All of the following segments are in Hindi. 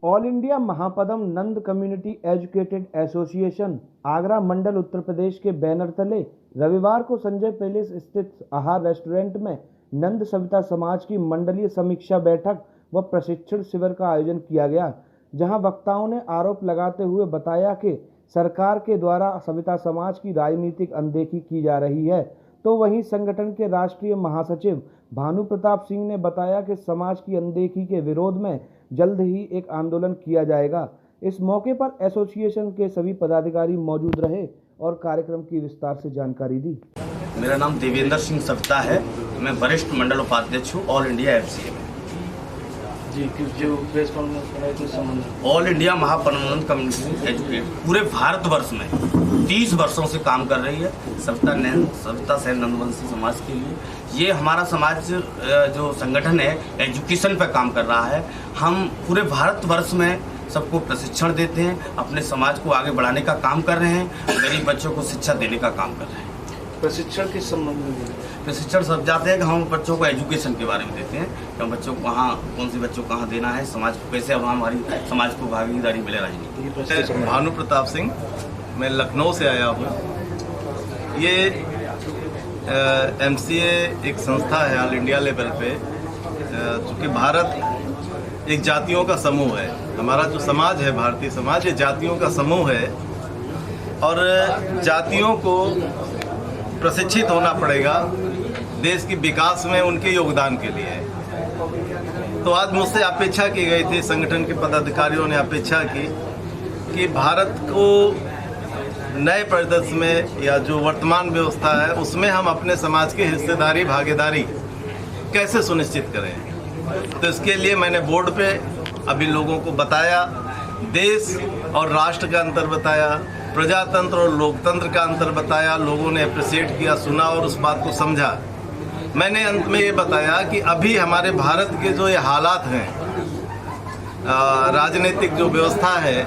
ऑल इंडिया महापदम नंद कम्युनिटी एजुकेटेड एसोसिएशन आगरा मंडल उत्तर प्रदेश के बैनर तले रविवार को संजय पैलेस स्थित आहार रेस्टोरेंट में नंद सविता समाज की मंडलीय समीक्षा बैठक व प्रशिक्षण शिविर का आयोजन किया गया, जहां वक्ताओं ने आरोप लगाते हुए बताया कि सरकार के द्वारा सविता समाज की राजनीतिक अनदेखी की जा रही है। तो वहीं संगठन के राष्ट्रीय महासचिव भानु प्रताप सिंह ने बताया कि समाज की अनदेखी के विरोध में जल्द ही एक आंदोलन किया जाएगा। इस मौके पर एसोसिएशन के सभी पदाधिकारी मौजूद रहे और कार्यक्रम की विस्तार से जानकारी दी। मेरा नाम देवेंद्र सिंह सविता है, मैं वरिष्ठ मंडल उपाध्यक्ष हूँ ऑल इंडिया एफसीए में। जी, जो press conference all India Mahaparmanand community educate पूरे भारतवर्ष में 30 वर्षों से काम कर रही है सविता सेन नंदवंशी समाज के लिए। ये हमारा समाज जो संगठन है एजुकेशन पर काम कर रहा है। हम पूरे भारतवर्ष में सबको प्रशिक्षण देते हैं, अपने समाज को आगे बढ़ाने का काम कर रहे हैं, गरीब बच्चों को शिक्षा देने का काम कर रहे हैं। प्रशिक्षण किस संबंध में? प्रशिक्षण सब जाते हैं कि हम बच्चों को एजुकेशन के बारे में देते हैं कि हम बच्चों को कहाँ, कौन सी बच्चों को कहाँ देना है, समाज को कैसे, अब हमारी समाज को भागीदारी मिले राजनीति। भानु प्रताप सिंह, मैं लखनऊ से आया हूँ। ये एमसीए एक संस्था है ऑल इंडिया लेवल पे, चूँकि भारत एक जातियों का समूह है। हमारा जो समाज है, भारतीय समाज, ये जातियों का समूह है और जातियों को प्रशिक्षित होना पड़ेगा देश की विकास में उनके योगदान के लिए। तो आज मुझसे अपेक्षा की गई थी, संगठन के पदाधिकारियों ने अपेक्षा की कि भारत को नए परिदृश्य में या जो वर्तमान व्यवस्था है उसमें हम अपने समाज की हिस्सेदारी, भागीदारी कैसे सुनिश्चित करें। तो इसके लिए मैंने बोर्ड पे अभी लोगों को बताया, देश और राष्ट्र का अंतर बताया, प्रजातंत्र और लोकतंत्र का अंतर बताया। लोगों ने अप्रिशिएट किया, सुना और उस बात को समझा। मैंने अंत में ये बताया कि अभी हमारे भारत के जो ये हालात हैं, राजनीतिक जो व्यवस्था है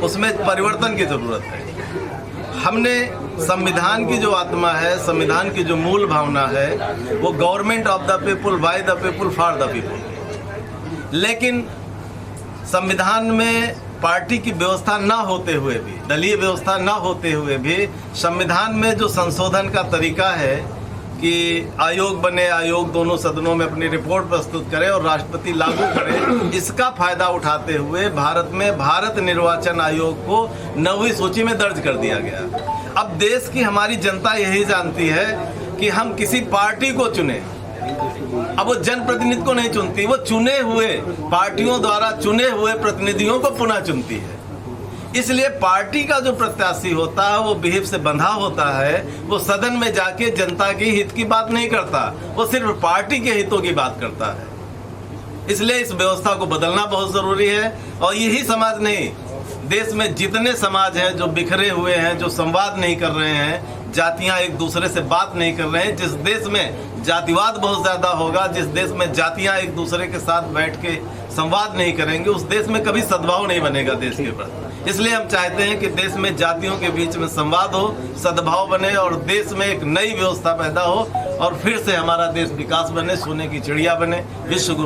उसमें परिवर्तन की ज़रूरत है। हमने संविधान की जो आत्मा है, संविधान की जो मूल भावना है, वो government of the people, by the people, for the people. लेकिन संविधान में पार्टी की व्यवस्था ना होते हुए भी, दलीय व्यवस्था ना होते हुए भी, संविधान में जो संशोधन का तरीका है कि आयोग बने, आयोग दोनों सदनों में अपनी रिपोर्ट प्रस्तुत करे और राष्ट्रपति लागू करे, इसका फायदा उठाते हुए भारत में भारत निर्वाचन आयोग को 9वीं सूची में दर्ज कर दिया गया। अब देश की हमारी जनता यही जानती है कि हम किसी पार्टी को चुने, अब वो जनप्रतिनिधि को नहीं चुनती, वो चुने हुए, पार्टियों द्वारा चुने हुए प्रतिनिधियों को पुनः चुनती है। इसलिए पार्टी का जो प्रत्याशी होता है वो विहिप से बंधा होता है, वो सदन में जाके जनता के हित की बात नहीं करता, वो सिर्फ पार्टी के हितों की बात करता है। इसलिए इस व्यवस्था को बदलना बहुत जरूरी है। और यही समाज नहीं, देश में जितने समाज हैं जो बिखरे हुए हैं, जो संवाद नहीं कर रहे हैं, जातियां एक दूसरे से बात नहीं कर रहे हैं, जिस देश में जातिवाद बहुत ज्यादा होगा, जिस देश में जातियां एक दूसरे के साथ बैठ के संवाद नहीं करेंगे, उस देश में कभी सद्भाव नहीं बनेगा देश के प्रति। इसलिए हम चाहते हैं कि देश में जातियों के बीच में संवाद हो, सद्भाव बने और देश में एक नई व्यवस्था पैदा हो और फिर से हमारा देश विकास बने, सोने की चिड़िया बने। विश्व